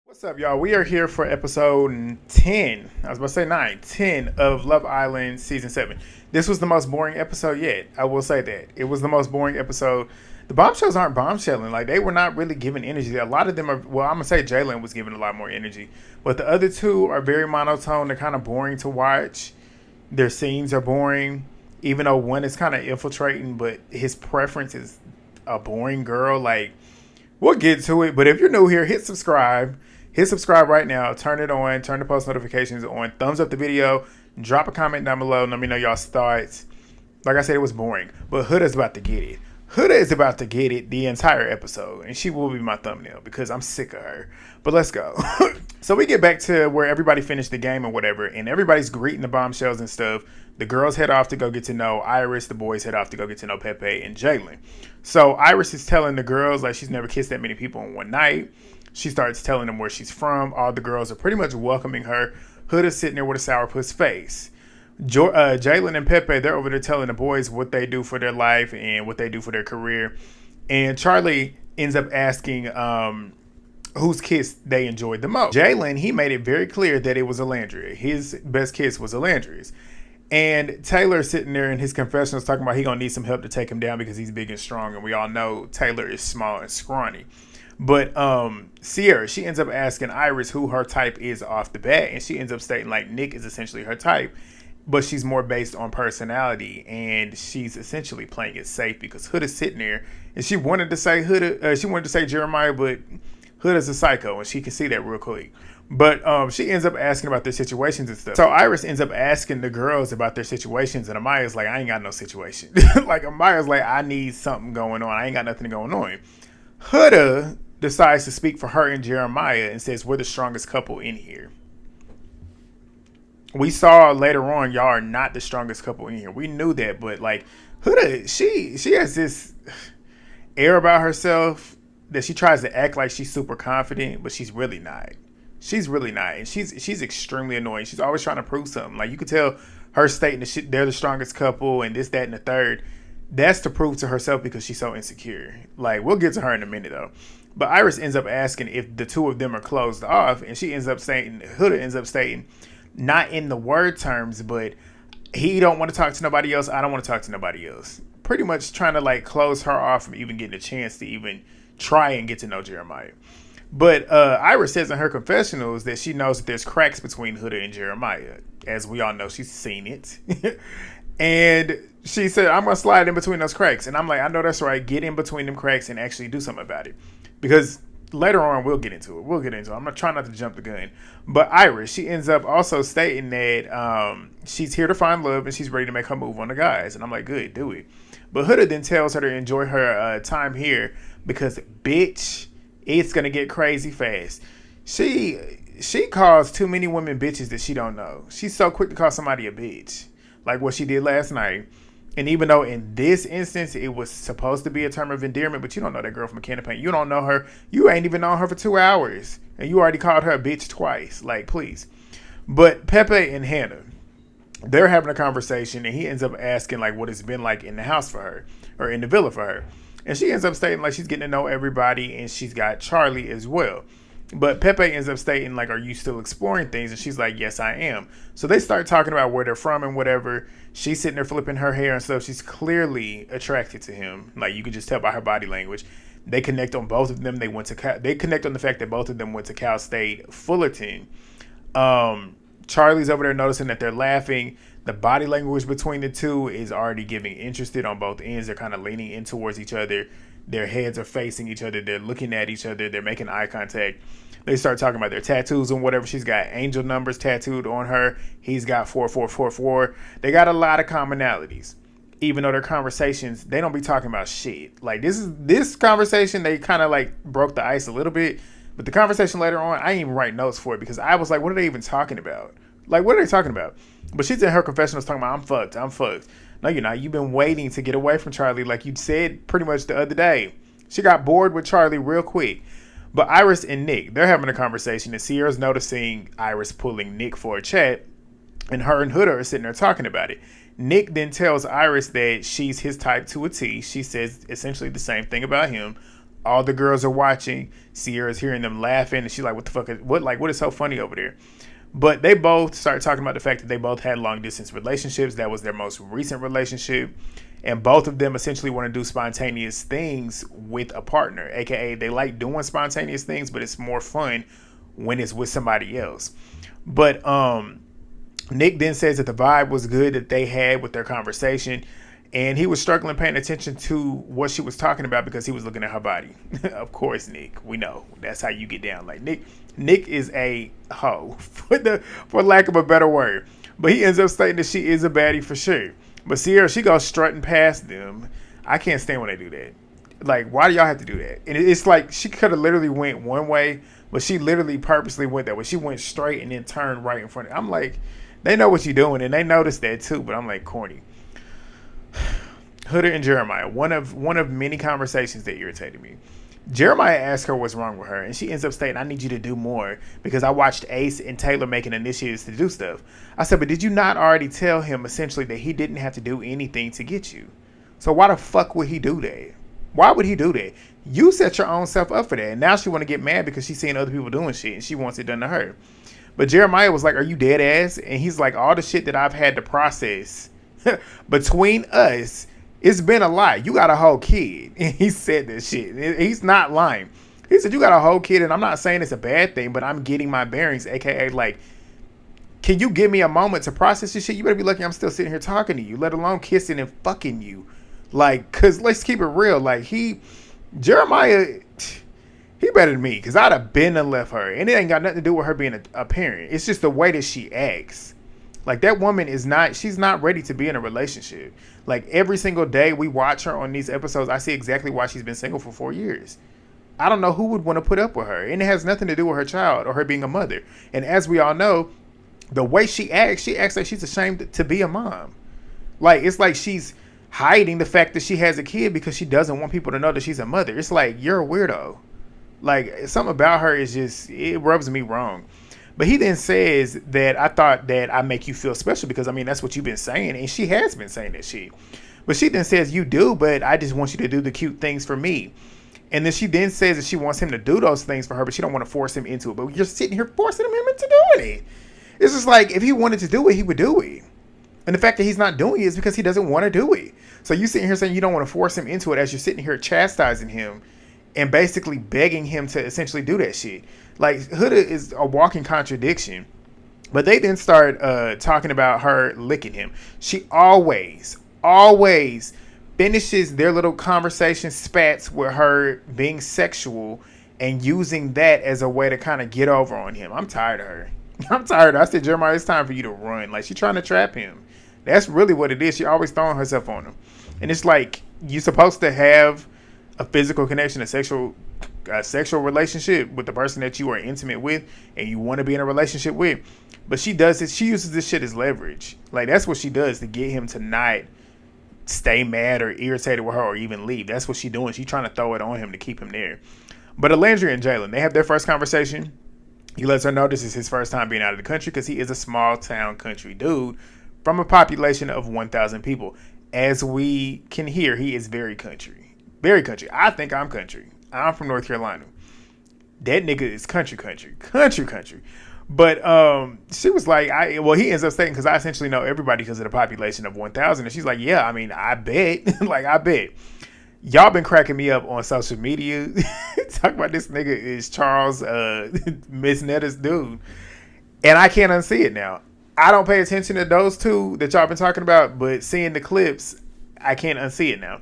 What's up, y'all? We are here for episode 10. I was about to say 9, 10 of Love Island season 7. This was the most boring episode yet. I will say that. It was the most boring episode. The bombshells aren't bombshelling. Like, they were not really giving energy. A lot of them are, well, I'm going to say Jalen was giving a lot more energy. But the other two are very monotone. They're kind of boring to watch. Their scenes are boring. Even though one is kind of infiltrating, but his preference is a boring girl. Like, we'll get to it. But if you're new here, hit subscribe. Hit subscribe right now. Turn it on. Turn the post notifications on. Thumbs up the video. Drop a comment down below. Let me know y'all's thoughts. Like I said, it was boring. But Huda's about to get it. Huda is about to get it the entire episode. And she will be my thumbnail because I'm sick of her. But let's go. So we get back to where everybody finished the game or whatever. And everybody's greeting the bombshells and stuff. The girls head off to go get to know Iris. The boys head off to go get to know Pepe and Jalen. So Iris is telling the girls like she's never kissed that many people in one night. She starts telling them where she's from. All the girls are pretty much welcoming her. Huda's sitting there with a sourpuss face. Jalen and Pepe, they're over there telling the boys what they do for their life and what they do for their career. And Charlie ends up asking whose kiss they enjoyed the most. Jalen, he made it very clear that it was Olandria. His best kiss was Olandria's. And Taylor's sitting there in his confessionals talking about he gonna need some help to take him down because he's big and strong. And we all know Taylor is small and scrawny. But Cierra, she ends up asking Iris who her type is off the bat. And she ends up stating like Nick is essentially her type. But she's more based on personality. And she's essentially playing it safe because Huda's sitting there. And she wanted to say she wanted to say Jeremiah, but Huda's a psycho. And she can see that real quick. But she ends up asking about their situations and stuff. So Iris ends up asking the girls about their situations. And Amaya's like, I ain't got no situation. Like Amaya's like, I need something going on. I ain't got nothing going on. Huda decides to speak for her and Jeremiah and says, we're the strongest couple in here. We saw later on, y'all are not the strongest couple in here. We knew that, but like Huda, she has this air about herself that she tries to act like she's super confident, but she's really not. She's really not. And she's extremely annoying. She's always trying to prove something. Like you could tell her stating that they're the strongest couple and this, that, and the third. That's to prove to herself because she's so insecure. Like, we'll get to her in a minute, though. But Iris ends up asking if the two of them are closed off. And she ends up saying, Huda ends up stating, not in the word terms, but he don't want to talk to nobody else. I don't want to talk to nobody else. Pretty much trying to, like, close her off from even getting a chance to even try and get to know Jeremiah. But Iris says in her confessionals that she knows that there's cracks between Huda and Jeremiah. As we all know, she's seen it. And she said, I'm going to slide in between those cracks. And I'm like, I know that's right. Get in between them cracks and actually do something about it. Because later on, we'll get into it. I'm not trying not to jump the gun. But Iris, she ends up also stating that she's here to find love and she's ready to make her move on the guys. And I'm like, good, do it. But Huda then tells her to enjoy her time here because, bitch, it's going to get crazy fast. She calls too many women bitches that she don't know. She's so quick to call somebody a bitch. Like what she did last night. And even though in this instance, it was supposed to be a term of endearment, but you don't know that girl from a can of paint. You don't know her. You ain't even known her for 2 hours. And you already called her a bitch twice. Like, please. But Pepe and Hannah, they're having a conversation. And he ends up asking, like, what it's been like in the house for her. Or in the villa for her. And she ends up stating, like, she's getting to know everybody. And she's got Charlie as well. But Pepe ends up stating, like, are you still exploring things? And she's like, yes, I am. So they start talking about where they're from and whatever. She's sitting there flipping her hair and stuff. She's clearly attracted to him. Like, you could just tell by her body language. They connect on both of them. They connect on the fact that both of them went to Cal State Fullerton. Charlie's over there noticing that they're laughing. The body language between the two is already giving interested on both ends. They're kind of leaning in towards each other. Their heads are facing each other. They're looking at each other. They're making eye contact. They start talking about their tattoos and whatever. She's got angel numbers tattooed on her. He's got 4444. They got a lot of commonalities. Even though their conversations, they don't be talking about shit. Like this conversation, they kind of like broke the ice a little bit. But the conversation later on, I didn't even write notes for it because I was like, what are they even talking about? Like, what are they talking about? But she's in her confessionals talking about, I'm fucked. No, you're not. You've been waiting to get away from Charlie like you said pretty much the other day. She got bored with Charlie real quick. But Iris and Nick, they're having a conversation. And Sierra's noticing Iris pulling Nick for a chat. And her and Huda are sitting there talking about it. Nick then tells Iris that she's his type to a T. She says essentially the same thing about him. All the girls are watching. Cierra's hearing them laughing, and she's like, "What the fuck? What is so funny over there?" But they both start talking about the fact that they both had long distance relationships. That was their most recent relationship. And both of them essentially want to do spontaneous things with a partner, aka they like doing spontaneous things, but it's more fun when it's with somebody else. But Nick then says that the vibe was good that they had with their conversation, and he was struggling paying attention to what she was talking about because he was looking at her body. Of course, Nick, we know that's how you get down. Like Nick is a hoe, for lack of a better word. But he ends up stating that she is a baddie for sure. But Cierra, she goes strutting past them. I can't stand when they do that. Like, why do y'all have to do that? And it's like she could have literally went one way, but she literally purposely went that way. She went straight and then turned right in front of them. I'm like, they know what you're doing, and they noticed that too. But I'm like, corny. Huda and Jeremiah, one of many conversations that irritated me. Jeremiah asked her what's wrong with her, and she ends up stating, I need you to do more because I watched Ace and Taylor making initiatives to do stuff. I said, but did you not already tell him essentially that he didn't have to do anything to get you? So why the fuck would he do that? Why would he do that? You set your own self up for that, and now she want to get mad because she's seeing other people doing shit, and she wants it done to her. But Jeremiah was like, are you dead ass? And he's like, all the shit that I've had to process between us, it's been a lot. You got a whole kid. And he said this shit. He's not lying. He said, you got a whole kid, and I'm not saying it's a bad thing, but I'm getting my bearings, a.k.a. like, can you give me a moment to process this shit? You better be lucky I'm still sitting here talking to you, let alone kissing and fucking you. Like, because let's keep it real. Like, Jeremiah, he better than me, because I'd have been and left her. And it ain't got nothing to do with her being a parent. It's just the way that she acts. Like, that woman she's not ready to be in a relationship. Like, every single day we watch her on these episodes, I see exactly why she's been single for 4 years. I don't know who would want to put up with her. And it has nothing to do with her child or her being a mother. And as we all know, the way she acts like she's ashamed to be a mom. Like, it's like she's hiding the fact that she has a kid because she doesn't want people to know that she's a mother. It's like, you're a weirdo. Like, something about her is just, it rubs me wrong. But he then says that I thought that I make you feel special because, I mean, that's what you've been saying. And she has been saying that shit. But she then says, you do, but I just want you to do the cute things for me. And then she then says that she wants him to do those things for her, but she don't want to force him into it. But you're sitting here forcing him into doing it. It's just like, if he wanted to do it, he would do it. And the fact that he's not doing it is because he doesn't want to do it. So you sitting here saying you don't want to force him into it as you're sitting here chastising him and basically begging him to essentially do that shit. Like, Huda is a walking contradiction. But they then start talking about her licking him. She always finishes their little conversation spats with her being sexual and using that as a way to kind of get over on him. I'm tired of her. I said, Jeremiah, it's time for you to run. Like, she's trying to trap him. That's really what it is. She always throwing herself on him. And it's like, you're supposed to have a physical connection, a sexual relationship with the person that you are intimate with and you want to be in a relationship with. But she does it. She uses this shit as leverage. Like, that's what she does to get him to not stay mad or irritated with her or even leave. That's what she's doing. She's trying to throw it on him to keep him there. But Olandria and Jalen, they have their first conversation. He lets her know this is his first time being out of the country because he is a small town country dude from a population of 1,000 people. As we can hear, he is very country. Very country. I think I'm country. I'm from North Carolina. That nigga is country. But she was like, he ends up saying, because I essentially know everybody because of the population of 1,000. And she's like, yeah, I mean, I bet. Like, I bet. Y'all been cracking me up on social media. Talk about this nigga is Charles, Miss Netta's dude. And I can't unsee it now. I don't pay attention to those two that y'all been talking about, but seeing the clips, I can't unsee it now.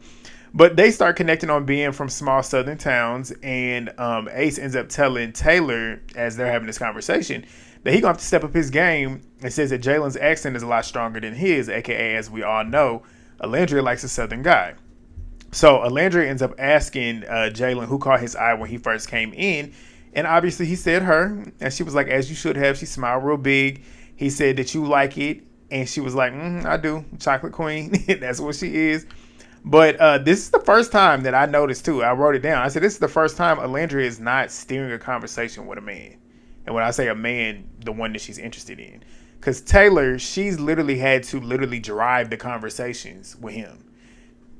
But they start connecting on being from small southern towns, and Ace ends up telling Taylor, as they're having this conversation, that he's going to have to step up his game, and says that Jalen's accent is a lot stronger than his, a.k.a. as we all know, Olandria likes a southern guy. So Olandria ends up asking Jalen who caught his eye when he first came in, and obviously he said her, and she was like, as you should have. She smiled real big. He said that you like it, and she was like, I do, chocolate queen. That's what she is. But this is the first time that I noticed, too. I wrote it down. I said, this is the first time Olandria is not steering a conversation with a man. And when I say a man, the one that she's interested in. Because Taylor, she's literally had to drive the conversations with him.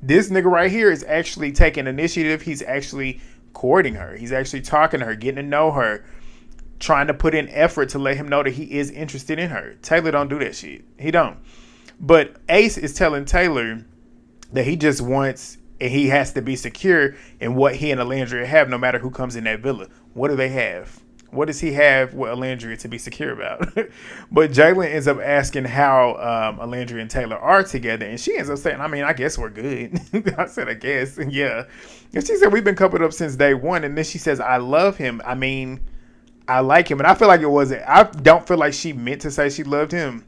This nigga right here is actually taking initiative. He's actually courting her. He's actually talking to her, getting to know her, trying to put in effort to let him know that he is interested in her. Taylor don't do that shit. He don't. But Ace is telling Taylor that he just wants, and he has to be secure in what he and Olandria have, no matter who comes in that villa. What do they have? What does he have with Olandria to be secure about? But Jalen ends up asking how Olandria and Taylor are together, and she ends up saying, I mean, I guess we're good. I said, I guess. Yeah. And she said, we've been coupled up since day one. And then she says, I love him. I mean, I like him. And I feel like it wasn't, I don't feel like she meant to say she loved him.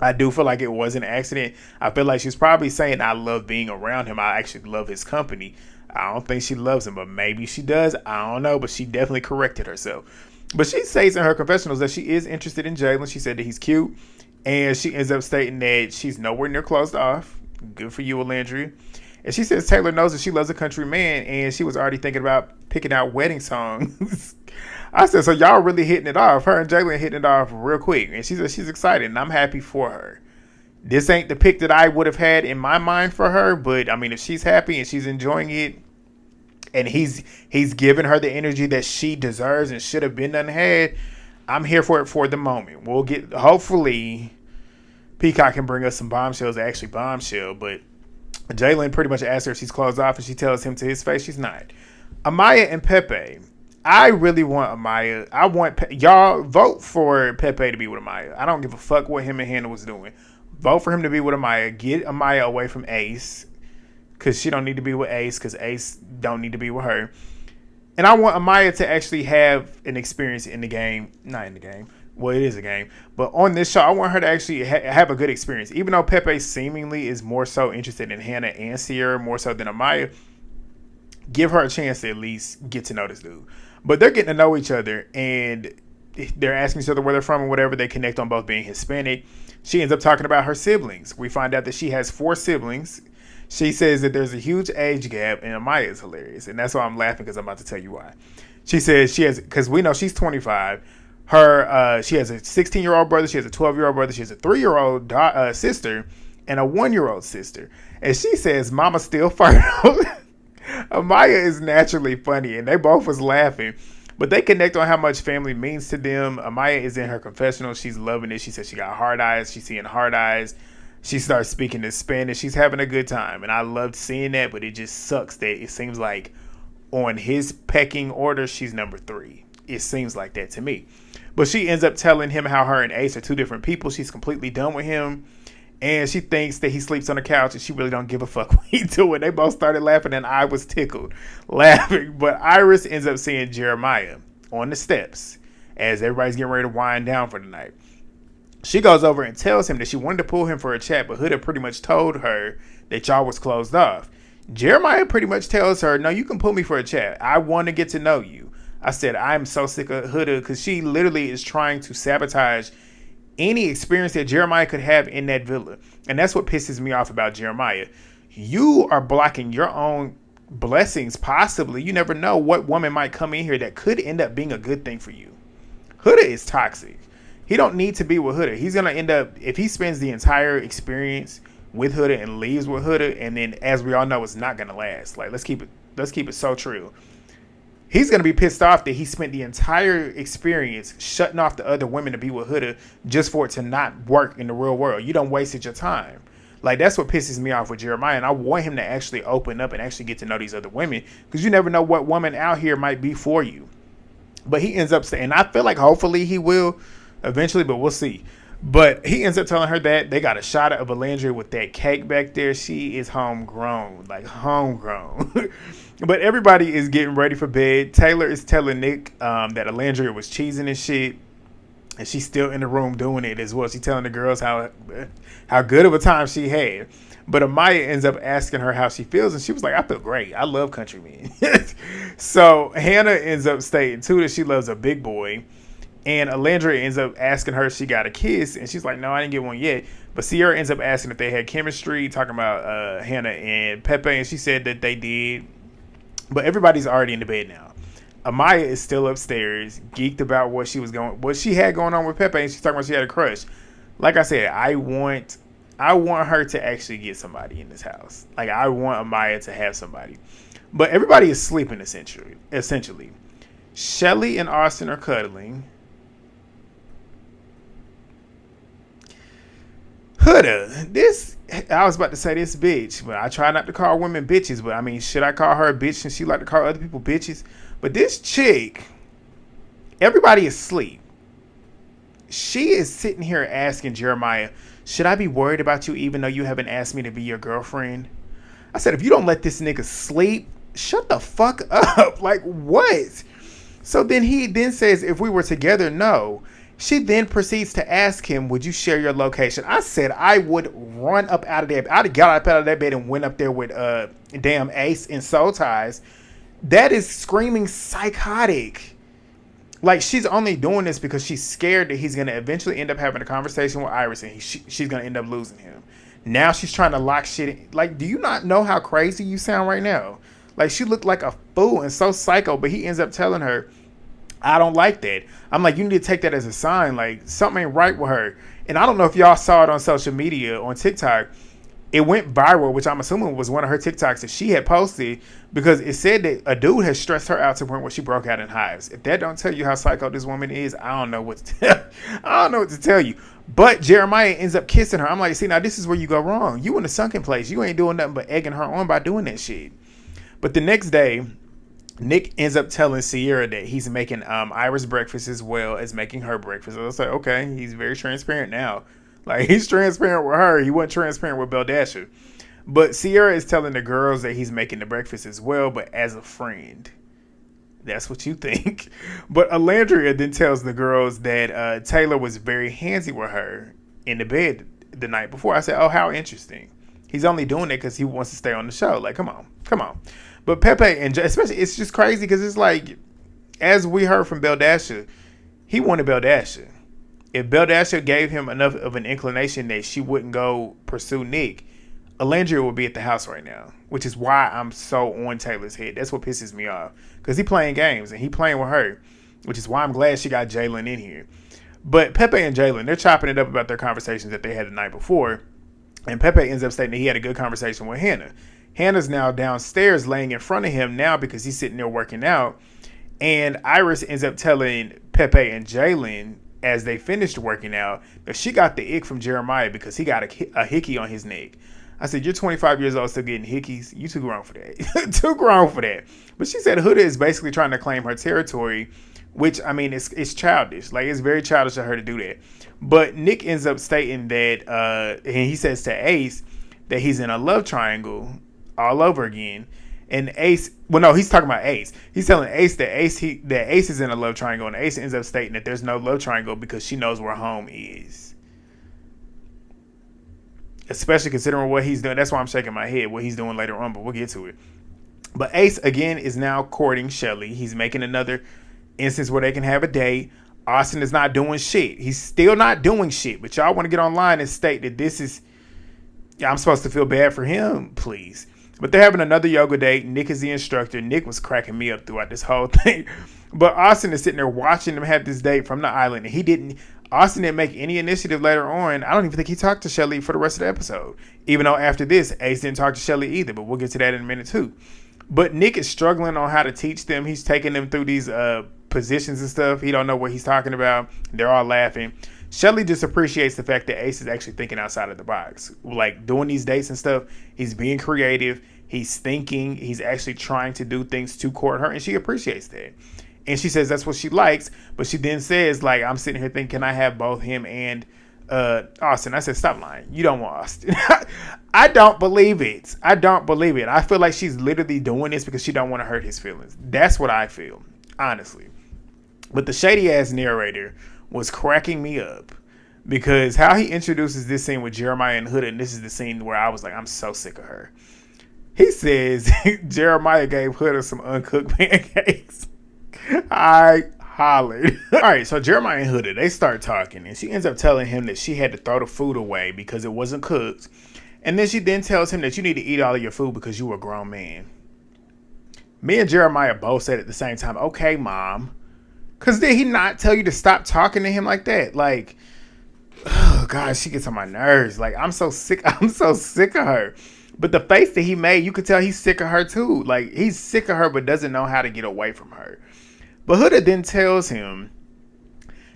I do feel like it was an accident. I feel like she's probably saying, I love being around him. I actually love his company. I don't think she loves him, but maybe she does. I don't know, but she definitely corrected herself. But she says in her confessionals that she is interested in Jalen. She said that he's cute. And she ends up stating that she's nowhere near closed off. Good for you, Olandria. And she says Taylor knows that she loves a country man, and she was already thinking about picking out wedding songs. I said, so y'all really hitting it off. Her and Jalen hitting it off real quick. And she said she's excited, and I'm happy for her. This ain't the pick that I would have had in my mind for her, but I mean, if she's happy and she's enjoying it, and he's giving her the energy that she deserves and should have been done had, I'm here for it for the moment. We'll get, hopefully, Peacock can bring us some bombshells that actually bombshell, but Jalen pretty much asks her if she's closed off, and she tells him to his face she's not. Amaya and Pepe. I really want Amaya. I want y'all vote for Pepe to be with Amaya. I don't give a fuck what him and Hannah was doing. Vote for him to be with Amaya. Get Amaya away from Ace, because she don't need to be with Ace, because Ace don't need to be with her. And I want Amaya to actually have an experience in the game. Not in the game. Well, it is a game. But on this show, I want her to actually have a good experience. Even though Pepe seemingly is more so interested in Hannah and Cierra, more so than Amaya, give her a chance to at least get to know this dude. But they're getting to know each other, and they're asking each other where they're from and whatever. They connect on both being Hispanic. She ends up talking about her siblings. We find out that she has 4 siblings. She says that there's a huge age gap, and Amaya is hilarious. And that's why I'm laughing, because I'm about to tell you why. She says she has, because we know she's 25. She has a 16-year-old brother. She has a 12-year-old brother. She has a 3-year-old sister and a 1-year-old sister. And she says, Mama still fertile. Amaya is naturally funny, and they both was laughing. But they connect on how much family means to them. Amaya is in her confessional. She's loving it. She says she got hard eyes. She's seeing hard eyes. She starts speaking in Spanish. She's having a good time. And I loved seeing that, but it just sucks that it seems like on his pecking order, she's number 3. It seems like that to me. But she ends up telling him how her and Ace are 2 different people. She's completely done with him. And she thinks that he sleeps on the couch, and she really don't give a fuck what he's doing. They both started laughing, and I was tickled laughing. But Iris ends up seeing Jeremiah on the steps as everybody's getting ready to wind down for the night. She goes over and tells him that she wanted to pull him for a chat, but Huda pretty much told her that y'all was closed off. Jeremiah pretty much tells her, no, you can pull me for a chat. I want to get to know you. I said, I'm so sick of Huda, because she literally is trying to sabotage any experience that Jeremiah could have in that villa. And that's what pisses me off about Jeremiah. You are blocking your own blessings, possibly. You never know what woman might come in here that could end up being a good thing for you. Huda is toxic. He don't need to be with Huda. He's going to end up, if he spends the entire experience with Huda and leaves with Huda, and then, as we all know, it's not going to last. Like, let's keep it so true. He's going to be pissed off that he spent the entire experience shutting off the other women to be with Huda just for it to not work in the real world. You done wasted your time. Like, that's what pisses me off with Jeremiah. And I want him to actually open up and actually get to know these other women, because you never know what woman out here might be for you. But he ends up saying, and I feel like hopefully he will eventually, but we'll see. But he ends up telling her that they got a shot of Olandria with that cake back there. She is homegrown, like homegrown. But everybody is getting ready for bed. Taylor is telling Nick that Olandria was cheesing and shit, and she's still in the room doing it as well. She's telling the girls how good of a time she had. But Amaya ends up asking her how she feels, and she was like, I feel great. I love country men. So Hannah ends up stating, too, that she loves a big boy. And Olandria ends up asking her if she got a kiss, and she's like, no, I didn't get one yet. But Cierra ends up asking if they had chemistry, talking about Hannah and Pepe, and she said that they did. But everybody's already in the bed now. Amaya is still upstairs, geeked about what she had going on with Pepe, and she's talking about she had a crush. Like I said, I want I want her to actually get somebody in this house. Like, I want Amaya to have somebody. But everybody is sleeping, essentially. Chelley and Austin are cuddling. Huda, I was about to say this bitch, but I try not to call women bitches. But I mean, should I call her a bitch since she like to call other people bitches? But this chick, everybody is asleep. She is sitting here asking Jeremiah, should I be worried about you even though you haven't asked me to be your girlfriend? I said, if you don't let this nigga sleep, shut the fuck up. Like, what? So then he then says, if we were together, no. She then proceeds to ask him, would you share your location? I said I would run up out of there. I'd have got up out of that bed and went up there with damn Ace in soul ties. That is screaming psychotic. Like, she's only doing this because she's scared that he's going to eventually end up having a conversation with Iris and she's going to end up losing him. Now she's trying to lock shit in. Like, do you not know how crazy you sound right now? Like, she looked like a fool and so psycho, but he ends up telling her, I don't like that. I'm like, you need to take that as a sign. Like, something ain't right with her. And I don't know if y'all saw it on social media, on TikTok. It went viral, which I'm assuming was one of her TikToks that she had posted, because it said that a dude has stressed her out to the point where she broke out in hives. If that don't tell you how psycho this woman is, I don't know what to tell. I don't know what to tell you. But Jeremiah ends up kissing her. I'm like, see, now this is where you go wrong. You in the sunken place. You ain't doing nothing but egging her on by doing that shit. But the next day, Nick ends up telling Cierra that he's making Iris breakfast as well as making her breakfast. I was like, okay, he's very transparent now. Like, he's transparent with her. He wasn't transparent with Beldasha. But Cierra is telling the girls that he's making the breakfast as well, but as a friend. That's what you think. But Olandria then tells the girls that Taylor was very handsy with her in the bed the night before. I said, oh, how interesting. He's only doing it because he wants to stay on the show. Like, come on. But Pepe, and especially, it's just crazy because it's like, as we heard from Beldasha, he wanted Beldasha. If Beldasha gave him enough of an inclination that she wouldn't go pursue Nick, Olandria would be at the house right now, which is why I'm so on Taylor's head. That's what pisses me off, because he playing games and he playing with her, which is why I'm glad she got Jalen in here. But Pepe and Jalen, they're chopping it up about their conversations that they had the night before, and Pepe ends up stating that he had a good conversation with Hannah. Hannah's now downstairs laying in front of him now because he's sitting there working out, and Iris ends up telling Pepe and Jalen as they finished working out that she got the ick from Jeremiah because he got a hickey on his neck. I said, you're 25 years old still getting hickeys? You too grown for that. Too grown for that. But she said Huda is basically trying to claim her territory, which, I mean, it's childish. Like, it's very childish of her to do that. But Nick ends up stating that, and he says to Ace that he's in a love triangle all over again. And Ace, well, no, he's talking about Ace. He's telling Ace that Ace is in a love triangle, and Ace ends up stating that there's no love triangle because she knows where home is. Especially considering what he's doing. That's why I'm shaking my head, what he's doing later on, but we'll get to it. But Ace, again, is now courting Chelley. He's making another instance where they can have a date. Austin is not doing shit. He's still not doing shit. But y'all want to get online and state that this is... I'm supposed to feel bad for him? Please. But they're having another yoga date. Nick is the instructor. Nick was cracking me up throughout this whole thing. But Austin is sitting there watching them have this date from the island. And Austin didn't make any initiative later on. I don't even think he talked to Chelley for the rest of the episode. Even though after this, Ace didn't talk to Chelley either. But we'll get to that in a minute too. But Nick is struggling on how to teach them. He's taking them through these positions and stuff. He don't know what he's talking about. They're all laughing. Chelley just appreciates the fact that Ace is actually thinking outside of the box. Like, doing these dates and stuff, he's being creative. He's thinking. He's actually trying to do things to court her. And she appreciates that. And she says that's what she likes. But she then says, like, I'm sitting here thinking, can I have both him and Austin? I said, stop lying. You don't want Austin. I don't believe it. I feel like she's literally doing this because she don't want to hurt his feelings. That's what I feel, honestly. But the shady-ass narrator was cracking me up because how he introduces this scene with Jeremiah and Huda, and this is the scene where I was like, I'm so sick of her. He says Jeremiah gave Huda some uncooked pancakes. I hollered. All right, so Jeremiah and Huda, they start talking, and she ends up telling him that she had to throw the food away because it wasn't cooked. And then she then tells him that you need to eat all of your food because you were a grown man. Me and Jeremiah both said at the same time, okay, Mom. Because did he not tell you to stop talking to him like that? Like, oh God, she gets on my nerves. Like, I'm so sick. I'm so sick of her. But the face that he made, you could tell he's sick of her too. Like, he's sick of her, but doesn't know how to get away from her. But Huda then tells him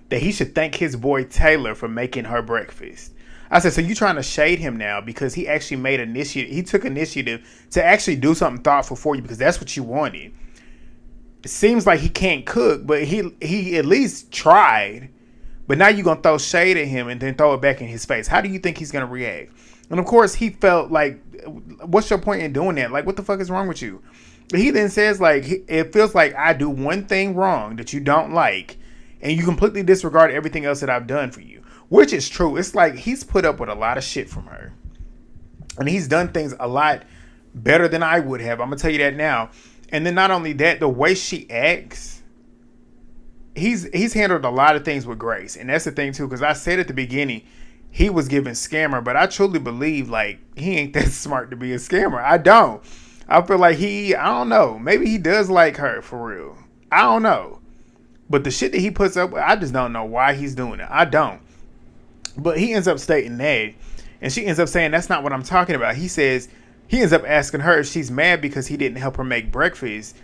that he should thank his boy Taylor for making her breakfast. I said, so you trying to shade him now because he actually made initiative. He took initiative to actually do something thoughtful for you because that's what you wanted. It seems like he can't cook, but he at least tried. But now you're going to throw shade at him and then throw it back in his face. How do you think he's going to react? And of course, he felt like, what's your point in doing that? Like, what the fuck is wrong with you? But he then says, like, it feels like I do one thing wrong that you don't like, and you completely disregard everything else that I've done for you. Which is true. It's like he's put up with a lot of shit from her. And he's done things a lot better than I would have. I'm going to tell you that now. And then not only that, the way she acts, he's handled a lot of things with grace. And that's the thing too, because I said at the beginning, he was giving scammer, but I truly believe like he ain't that smart to be a scammer. I don't. I feel like I don't know. Maybe he does like her for real. I don't know. But the shit that he puts up with, I just don't know why he's doing it. I don't. But he ends up stating that. And she ends up saying, that's not what I'm talking about. He ends up asking her if she's mad because he didn't help her make breakfast.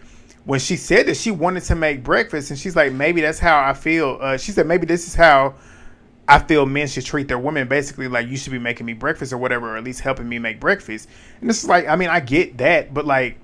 When she said that she wanted to make breakfast, and she's like, maybe that's how I feel. She said, maybe this is how I feel men should treat their women. Basically, like, you should be making me breakfast or whatever, or at least helping me make breakfast. And this is like, I mean, I get that, but like,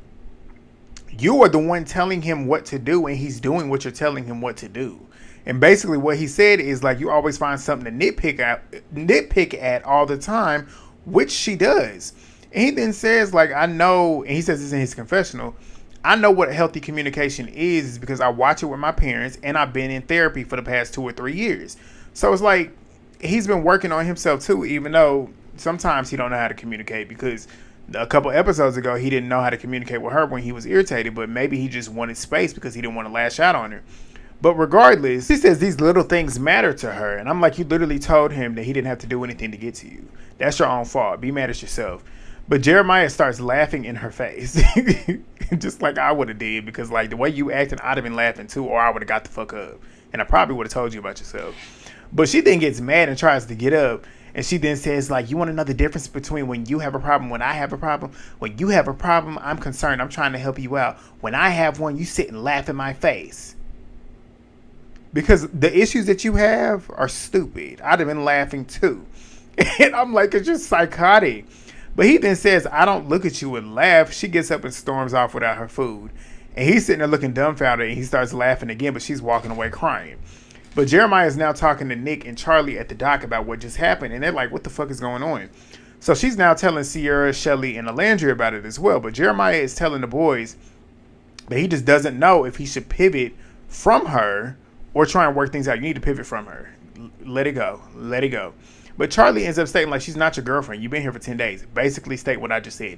you are the one telling him what to do, and he's doing what you're telling him what to do. And basically what he said is like, you always find something to nitpick at all the time, which she does. And he then says like, I know, and he says this in his confessional, I know what healthy communication is because I watch it with my parents and I've been in therapy for the past 2 or 3 years. So it's like, he's been working on himself too, even though sometimes he don't know how to communicate, because a couple episodes ago, he didn't know how to communicate with her when he was irritated, but maybe he just wanted space because he didn't want to lash out on her. But regardless, he says these little things matter to her. And I'm like, you literally told him that he didn't have to do anything to get to you. That's your own fault. Be mad at yourself. But Jeremiah starts laughing in her face. Just like I would have did. Because like the way you acting, I'd have been laughing too. Or I would have got the fuck up. And I probably would have told you about yourself. But she then gets mad and tries to get up. And she then says like, you want to know the difference between when you have a problem, when I have a problem? When you have a problem, I'm concerned. I'm trying to help you out. When I have one, you sit and laugh in my face. Because the issues that you have are stupid. I'd have been laughing too. And I'm like, it's just psychotic. But he then says, I don't look at you and laugh. She gets up and storms off without her food. And he's sitting there looking dumbfounded, and he starts laughing again, but she's walking away crying. But Jeremiah is now talking to Nick and Charlie at the dock about what just happened. And they're like, what the fuck is going on? So she's now telling Cierra, Chelley, and Olandria about it as well. But Jeremiah is telling the boys that he just doesn't know if he should pivot from her or try and work things out. You need to pivot from her. Let it go. Let it go. But Charlie ends up stating, like, she's not your girlfriend. You've been here for 10 days. Basically state what I just said.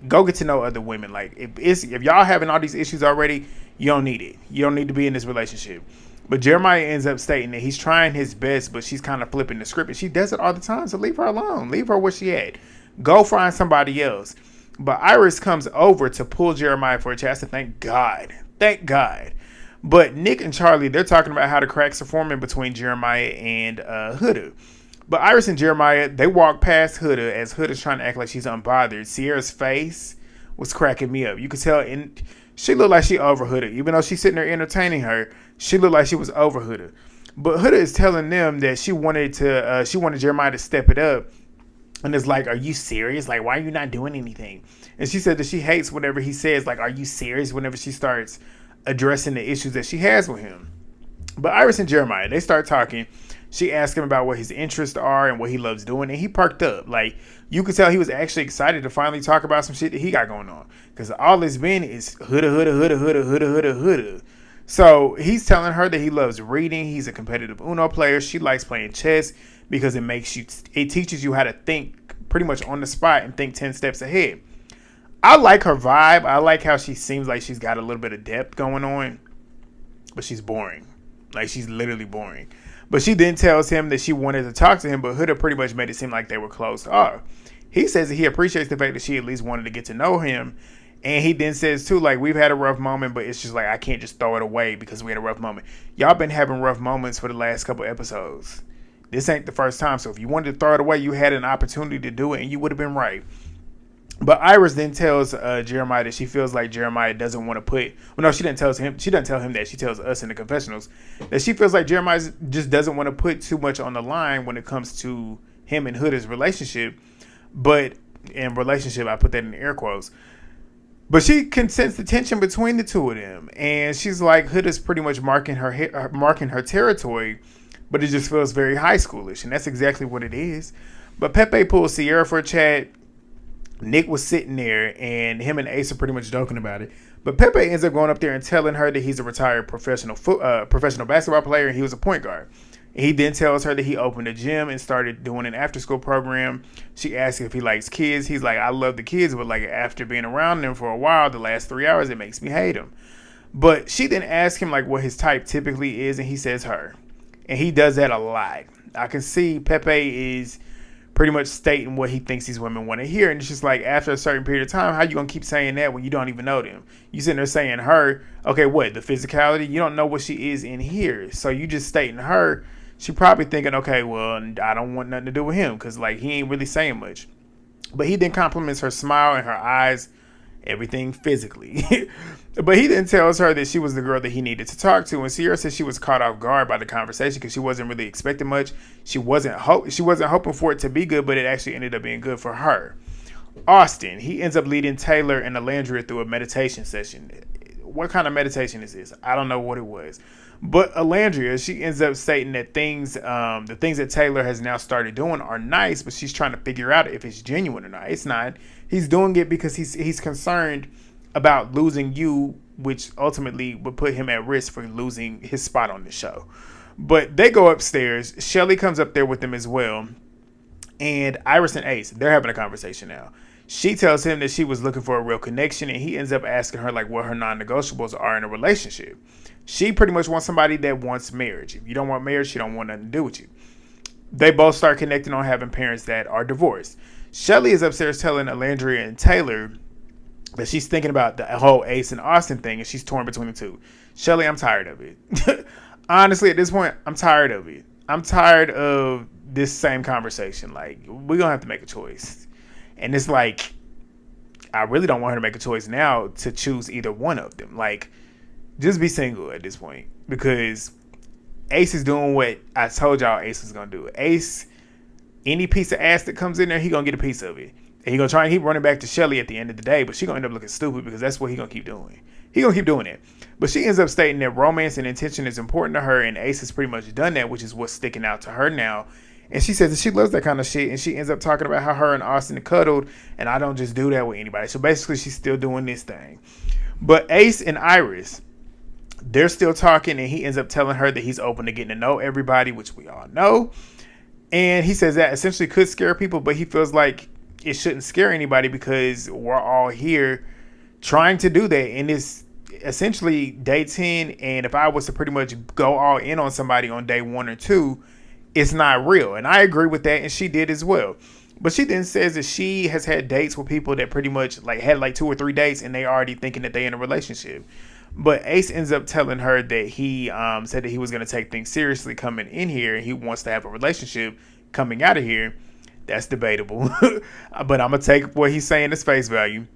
Go get to know other women. Like, if y'all having all these issues already, you don't need it. You don't need to be in this relationship. But Jeremiah ends up stating that he's trying his best, but she's kind of flipping the script. And she does it all the time, so leave her alone. Leave her where she at. Go find somebody else. But Iris comes over to pull Jeremiah for a chance, and thank God. Thank God. But Nick and Charlie, they're talking about how the cracks are forming between Jeremiah and Huda. But Iris and Jeremiah, they walk past Huda as Huda's trying to act like she's unbothered. Sierra's face was cracking me up. You could tell, and she looked like she over Huda. Even though she's sitting there entertaining her, she looked like she was over Huda. But Huda is telling them that she wanted Jeremiah to step it up. And it's like, are you serious? Like, why are you not doing anything? And she said that she hates whatever he says. Like, are you serious? Whenever she starts addressing the issues that she has with him. But Iris and Jeremiah, they start talking. She asked him about what his interests are and what he loves doing, and he perked up. Like, you could tell he was actually excited to finally talk about some shit that he got going on, because all it's been is Huda. So he's telling her that he loves reading. He's a competitive Uno player. She likes playing chess because it teaches you how to think pretty much on the spot and think 10 steps ahead. I like her vibe. I like how she seems like she's got a little bit of depth going on, but she's boring. Like, she's literally boring. But she then tells him that she wanted to talk to him, but Huda pretty much made it seem like they were close off. He says that he appreciates the fact that she at least wanted to get to know him. And he then says, too, like, we've had a rough moment, but it's just like, I can't just throw it away because we had a rough moment. Y'all been having rough moments for the last couple episodes. This ain't the first time. So if you wanted to throw it away, you had an opportunity to do it, and you would have been right. But Iris then tells Jeremiah that she feels like Jeremiah doesn't want to put. Well, no, she didn't tell him. She doesn't tell him that. She tells us in the confessionals that she feels like Jeremiah just doesn't want to put too much on the line when it comes to him and Huda's relationship. But in relationship, I put that in air quotes. But she can sense the tension between the two of them, and she's like, Huda's pretty much marking her territory, but it just feels very high schoolish, and that's exactly what it is. But Pepe pulls Cierra for a chat. Nick was sitting there, and him and Ace are pretty much joking about it. But Pepe ends up going up there and telling her that he's a retired professional basketball player, and he was a point guard. And he then tells her that he opened a gym and started doing an after-school program. She asks if he likes kids. He's like, I love the kids, but like after being around them for a while, the last 3 hours, it makes me hate them. But she then asks him like what his type typically is, and he says her. And he does that a lot. I can see Pepe is pretty much stating what he thinks these women want to hear. And it's just like, after a certain period of time, how you going to keep saying that when you don't even know them? You sitting there saying her, okay, what, the physicality? You don't know what she is in here. So you just stating her. She probably thinking, okay, well, I don't want nothing to do with him because, like, he ain't really saying much. But he then compliments her smile and her eyes, everything physically. But he then tells her that she was the girl that he needed to talk to. And Cierra says she was caught off guard by the conversation because she wasn't really expecting much. She wasn't hoping for it to be good, but it actually ended up being good for her. Austin, he ends up leading Taylor and Olandria through a meditation session. What kind of meditation is this? I don't know what it was. But Olandria, she ends up stating that the things that Taylor has now started doing are nice, but she's trying to figure out if it's genuine or not. It's not. He's doing it because he's concerned about losing you, which ultimately would put him at risk for losing his spot on the show. But they go upstairs. Chelley comes up there with them as well. And Iris and Ace, they're having a conversation now. She tells him that she was looking for a real connection, and he ends up asking her like what her non-negotiables are in a relationship. She pretty much wants somebody that wants marriage. If you don't want marriage, she don't want nothing to do with you. They both start connecting on having parents that are divorced. Chelley is upstairs telling Olandria and Taylor that she's thinking about the whole Ace and Austin thing, and she's torn between the two. Chelley, I'm tired of it. Honestly, at this point, I'm tired of it. I'm tired of this same conversation. Like, we're going to have to make a choice. And it's like, I really don't want her to make a choice now to choose either one of them. Like, just be single at this point. Because Ace is doing what I told y'all Ace was going to do. Ace, any piece of ass that comes in there, he going to get a piece of it. And he going to try and keep running back to Chelley at the end of the day. But she going to end up looking stupid because that's what he going to keep doing. He going to keep doing it. But she ends up stating that romance and intention is important to her. And Ace has pretty much done that, which is what's sticking out to her now. And she says that she loves that kind of shit. And she ends up talking about how her and Austin cuddled. And I don't just do that with anybody. So basically, she's still doing this thing. But Ace and Iris, they're still talking. And he ends up telling her that he's open to getting to know everybody, which we all know. And he says that essentially could scare people. But he feels like it shouldn't scare anybody because we're all here trying to do that. And it's essentially day 10. And if I was to pretty much go all in on somebody on day 1 or 2, it's not real. And I agree with that. And she did as well. But she then says that she has had dates with people that pretty much like had like 2 or 3 dates and they already thinking that they in a relationship. But Ace ends up telling her that he said that he was going to take things seriously coming in here. And he wants to have a relationship coming out of here. That's debatable. But I'm going to take what he's saying as face value.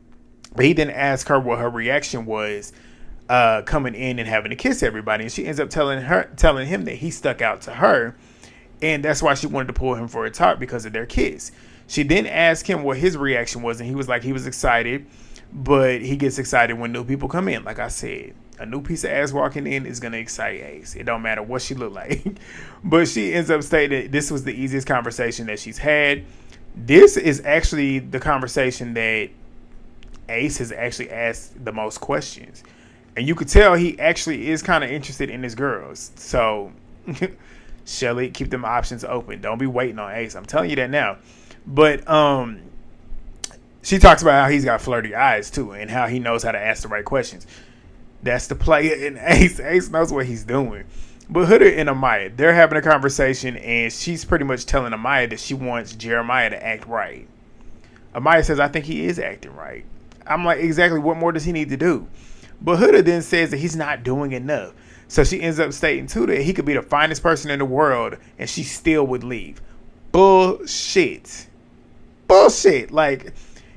But he then asked her what her reaction was coming in and having to kiss everybody. And she ends up telling him that he stuck out to her. And that's why she wanted to pull him for a talk because of their kiss. She then asked him what his reaction was. And he was like, he was excited. But he gets excited when new people come in. Like I said, a new piece of ass walking in is going to excite Ace. It don't matter what she look like. But she ends up stating that this was the easiest conversation that she's had. This is actually the conversation that Ace has actually asked the most questions. And you could tell he actually is kind of interested in his girls. So... Chelley, keep them options open. Don't be waiting on Ace. I'm telling you that now. But she talks about how he's got flirty eyes too and how he knows how to ask the right questions. That's the player in Ace. Ace knows what he's doing. But Huda and Amaya, they're having a conversation and she's pretty much telling Amaya that she wants Jeremiah to act right. Amaya says, I think he is acting right. I'm like, exactly what more does he need to do? But Huda then says that he's not doing enough. So she ends up stating too that he could be the finest person in the world and she still would leave. Bullshit. Bullshit. Like,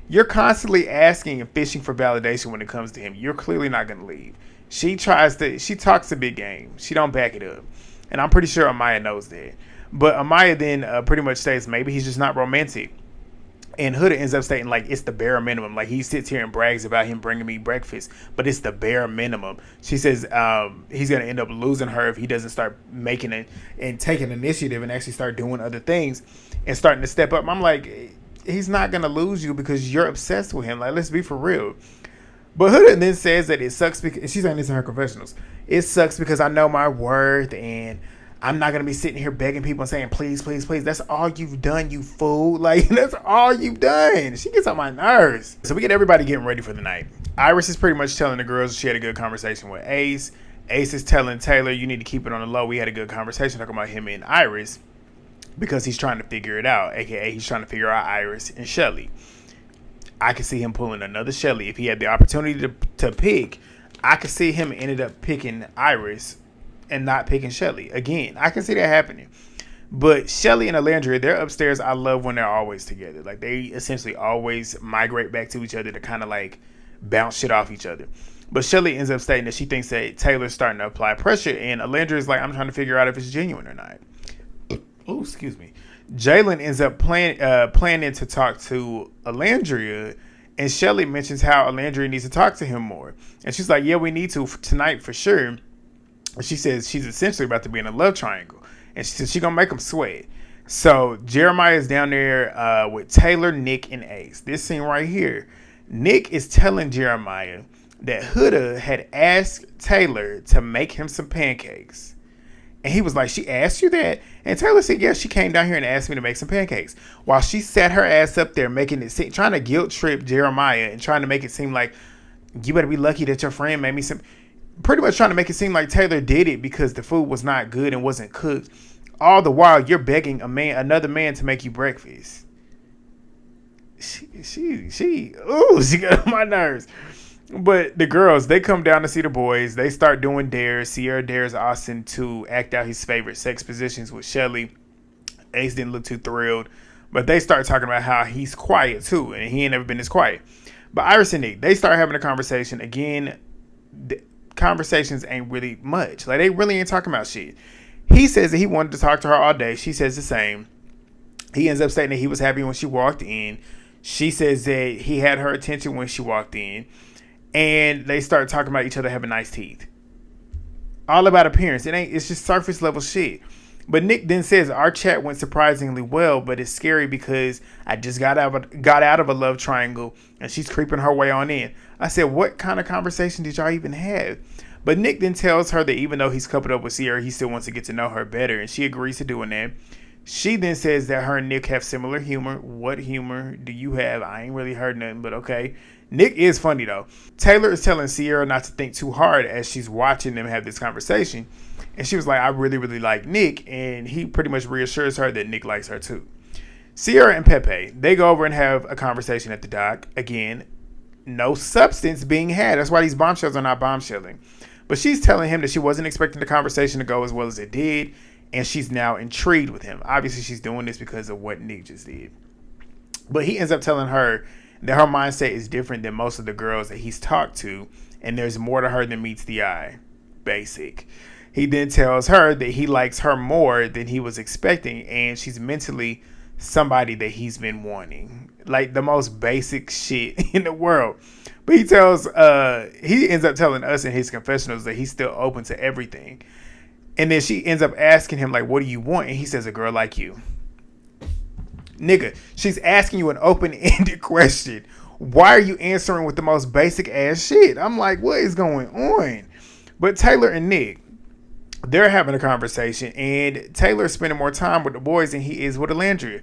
you're constantly asking and fishing for validation when it comes to him. You're clearly not going to leave. She talks a big game. She don't back it up. And I'm pretty sure Amaya knows that. But Amaya then pretty much states maybe he's just not romantic. And Huda ends up stating, like, it's the bare minimum. Like, he sits here and brags about him bringing me breakfast, but it's the bare minimum. She says he's going to end up losing her if he doesn't start making it and taking initiative and actually start doing other things and starting to step up. I'm like, he's not going to lose you because you're obsessed with him. Like, let's be for real. But Huda then says that it sucks because, she's saying this in her confessionals, it sucks because I know my worth and I'm not going to be sitting here begging people and saying, please, please, please. That's all you've done, you fool. Like, that's all you've done. She gets on my nerves. So we get everybody getting ready for the night. Iris is pretty much telling the girls she had a good conversation with Ace. Ace is telling Taylor, you need to keep it on the low. We had a good conversation talking about him and Iris because he's trying to figure it out. AKA, he's trying to figure out Iris and Chelley. I could see him pulling another Chelley. If he had the opportunity to pick, I could see him ended up picking Iris and not picking Chelley. Again, I can see that happening. But Chelley and Olandria, they're upstairs. I love when they're always together. Like, they essentially always migrate back to each other to kind of like bounce shit off each other. But Chelley ends up stating that she thinks that Taylor's starting to apply pressure, and Olandria is like, I'm trying to figure out if it's genuine or not. Oh, excuse me. Jalen ends up planning to talk to Olandria, and Chelley mentions how Olandria needs to talk to him more. And she's like, yeah, we need to tonight for sure. She says she's essentially about to be in a love triangle. And she says she's going to make them sweat. So Jeremiah is down there with Taylor, Nick, and Ace. This scene right here. Nick is telling Jeremiah that Huda had asked Taylor to make him some pancakes. And he was like, she asked you that? And Taylor said, yeah, she came down here and asked me to make some pancakes. While she sat her ass up there making it seem, trying to guilt trip Jeremiah and trying to make it seem like you better be lucky that your friend made me some... Pretty much trying to make it seem like Taylor did it because the food was not good and wasn't cooked. All the while, you're begging another man to make you breakfast. She got on my nerves. But the girls, they come down to see the boys. They start doing dares. Cierra dares Austin to act out his favorite sex positions with Chelley. Ace didn't look too thrilled. But they start talking about how he's quiet too. And he ain't never been this quiet. But Iris and Nick, they start having a conversation. Again, conversations ain't really much. Like, they really ain't talking about shit. He says that he wanted to talk to her all day. She says the same. He ends up saying that he was happy when she walked in. She says that he had her attention when she walked in. And they start talking about each other having nice teeth. All about appearance. It's just surface level shit. But Nick then says our chat went surprisingly well, but it's scary because I just got out of a love triangle and she's creeping her way on in. I said, what kind of conversation did y'all even have? But Nick then tells her that even though he's coupled up with Cierra, he still wants to get to know her better, and she agrees to doing that. She then says that her and Nick have similar humor. What humor do you have? I ain't really heard nothing, but okay. Nick is funny though. Taylor is telling Cierra not to think too hard as she's watching them have this conversation. And she was like, I really, really like Nick. And he pretty much reassures her that Nick likes her too. Cierra and Pepe, they go over and have a conversation at the dock. Again, no substance being had. That's why these bombshells are not bombshelling. But she's telling him that she wasn't expecting the conversation to go as well as it did. And she's now intrigued with him. Obviously, she's doing this because of what Nick just did. But he ends up telling her that her mindset is different than most of the girls that he's talked to. And there's more to her than meets the eye. Basic. He then tells her that he likes her more than he was expecting. And she's mentally somebody that he's been wanting. Like the most basic shit in the world. But he ends up telling us in his confessionals that he's still open to everything. And then she ends up asking him, like, what do you want? And he says, a girl like you. Nigga, she's asking you an open-ended question. Why are you answering with the most basic ass shit? I'm like, what is going on? But Taylor and Nick, they're having a conversation. And Taylor's spending more time with the boys than he is with Olandria.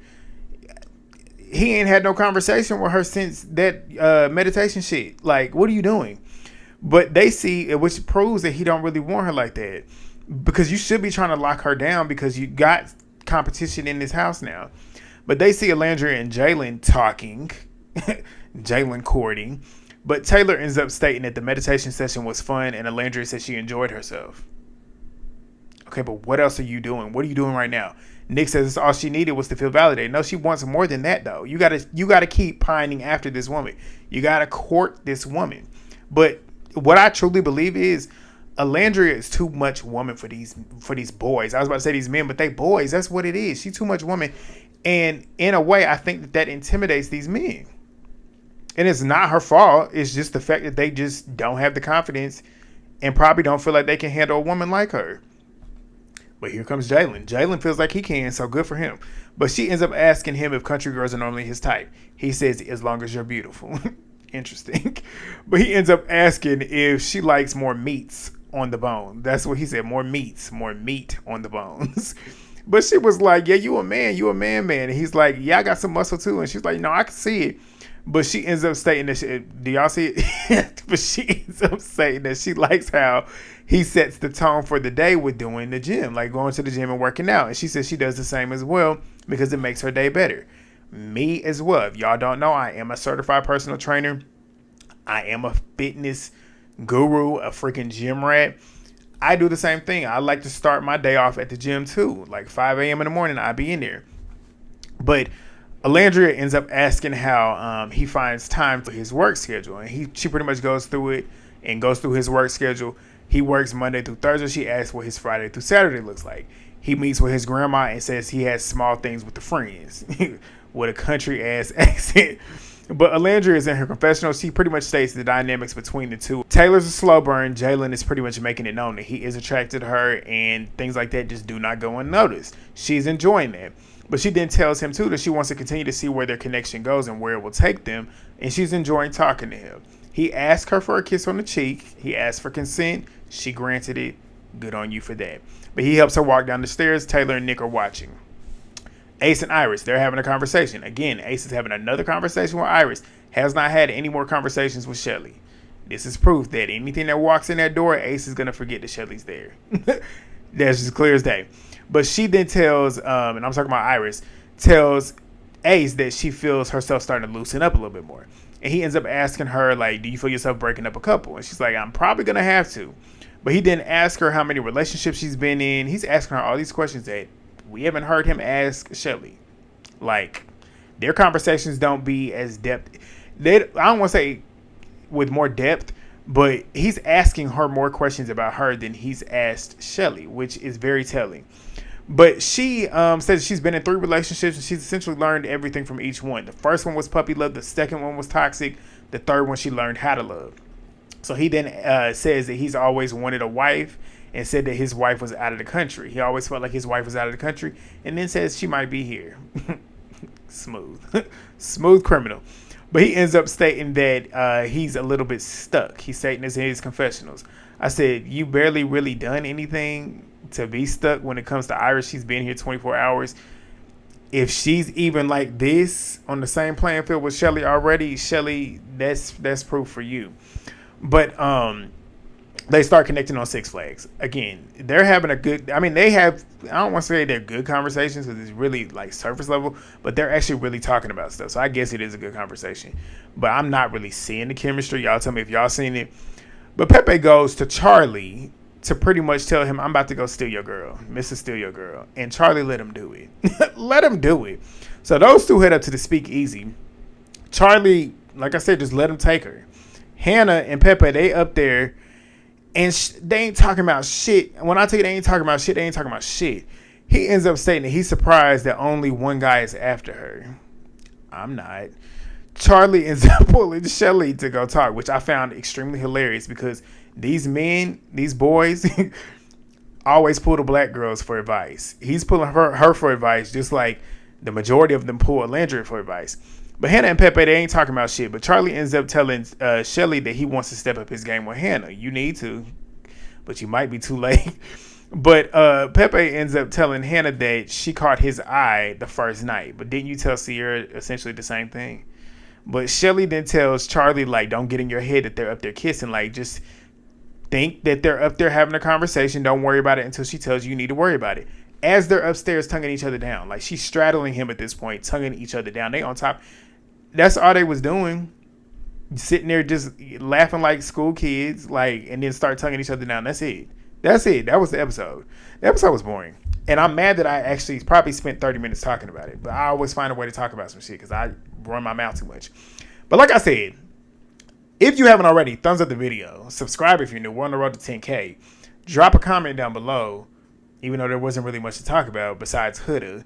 He ain't had no conversation with her since that meditation shit. Like, what are you doing? But they see, which proves that he don't really want her like that. Because you should be trying to lock her down because you got competition in this house now. But they see Olandria and Jalen talking. Jalen courting. But Taylor ends up stating that the meditation session was fun and Olandria said she enjoyed herself. Okay, but what else are you doing? What are you doing right now? Nick says all she needed was to feel validated. No, she wants more than that, though. You gotta keep pining after this woman. You gotta court this woman. But what I truly believe is Olandria is too much woman for these boys. I was about to say these men, but they boys. That's what it is. She's too much woman. And in a way, I think that intimidates these men. And it's not her fault. It's just the fact that they just don't have the confidence and probably don't feel like they can handle a woman like her. But here comes Jalen. Jalen feels like he can, so good for him. But she ends up asking him if country girls are normally his type. He says, as long as you're beautiful. Interesting. But he ends up asking if she likes more meats on the bone. That's what he said, more meat on the bones. But she was like, yeah, you a man. And he's like, yeah, I got some muscle too. And she's like, no, I can see it. But she ends up stating that do y'all see it? But she ends up saying that she likes how he sets the tone for the day with doing the gym, like going to the gym and working out. And she says she does the same as well because it makes her day better. Me as well. If y'all don't know, I am a certified personal trainer. I am a fitness guru, a freaking gym rat. I do the same thing. I like to start my day off at the gym too. Like 5 a.m. in the morning, I'll be in there. But Olandria ends up asking how he finds time for his work schedule. And she pretty much goes through it and goes through his work schedule. He works Monday through Thursday. She asks what his Friday through Saturday looks like. He meets with his grandma and says he has small things with the friends. With a country ass accent. But Olandria is in her confessional. She pretty much states the dynamics between the two. Taylor's a slow burn. Jalen is pretty much making it known that he is attracted to her, and things like that just do not go unnoticed. She's enjoying that. But she then tells him, too, that she wants to continue to see where their connection goes and where it will take them, and she's enjoying talking to him. He asked her for a kiss on the cheek. He asked for consent. She granted it. Good on you for that. But he helps her walk down the stairs. Taylor and Nick are watching. Ace and Iris, they're having a conversation. Again, Ace is having another conversation with Iris. Has not had any more conversations with Chelley. This is proof that anything that walks in that door, Ace is going to forget that Chelley's there. That's just clear as day. But she then tells, and I'm talking about Iris, tells Ace that she feels herself starting to loosen up a little bit more. And he ends up asking her, like, do you feel yourself breaking up a couple? And she's like, I'm probably going to have to. But he then asks her how many relationships she's been in. He's asking her all these questions that we haven't heard him ask Chelley. Like, their conversations don't be as depth. I don't want to say with more depth, but he's asking her more questions about her than he's asked Chelley, which is very telling. But she says she's been in 3 relationships and she's essentially learned everything from each one. The first one was puppy love. The second one was toxic. The third one she learned how to love. So he then says that he's always wanted a wife and said that his wife was out of the country. He always felt like his wife was out of the country, and then says she might be here. Smooth. Smooth criminal. But he ends up stating that he's a little bit stuck. He's stating this in his confessionals. I said, you barely really done anything to be stuck when it comes to Iris. She's been here 24 hours. If she's even like this on the same playing field with Chelley already, Chelley, that's proof for you. But they start connecting on Six Flags. Again, they're having a good, I mean, they have, I don't want to say they're good conversations because it's really like surface level, but they're actually really talking about stuff. So I guess it is a good conversation. But I'm not really seeing the chemistry. Y'all tell me if y'all seen it. But Pepe goes to Charlie to pretty much tell him, I'm about to go steal your girl. Mr. Steal Your Girl. And Charlie let him do it. Let him do it. So those two head up to the speakeasy. Charlie, like I said, just let him take her. Hannah and Pepe, they up there. And they ain't talking about shit. When I tell you they ain't talking about shit, they ain't talking about shit. He ends up stating that he's surprised that only one guy is after her. I'm not. Charlie ends up pulling Chelley to go talk, which I found extremely hilarious because these men, these boys, always pull the black girls for advice. He's pulling her for advice, just like the majority of them pull Olandria for advice. But Hannah and Pepe, they ain't talking about shit. But Charlie ends up telling Chelley that he wants to step up his game with Hannah. You need to, but you might be too late. But Pepe ends up telling Hannah that she caught his eye the first night. But didn't you tell Cierra essentially the same thing? But Chelley then tells Charlie, like, don't get in your head that they're up there kissing. Like, just think that they're up there having a conversation. Don't worry about it until she tells you need to worry about it. As they're upstairs tonguing each other down. Like, she's straddling him at this point, tonguing each other down. They on top. That's all they was doing. Sitting there just laughing like school kids, like, and then start tonguing each other down. That's it. That's it. That was the episode. The episode was boring. And I'm mad that I actually probably spent 30 minutes talking about it. But I always find a way to talk about some shit because I run my mouth too much. But like I said, if you haven't already, thumbs up the video. Subscribe if you're new. We're on the road to 10K. Drop a comment down below, even though there wasn't really much to talk about besides Huda.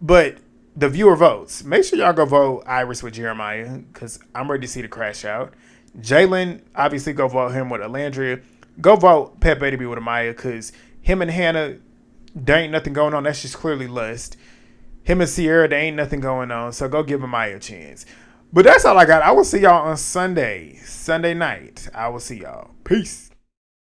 But the viewer votes. Make sure y'all go vote Iris with Jeremiah because I'm ready to see the crash out. Jalen, obviously go vote him with Olandria. Go vote Pepe to be with Amaya because him and Hannah, there ain't nothing going on. That's just clearly lust. Him and Cierra, there ain't nothing going on. So go give Amaya a chance. But that's all I got. I will see y'all on Sunday night. I will see y'all. Peace.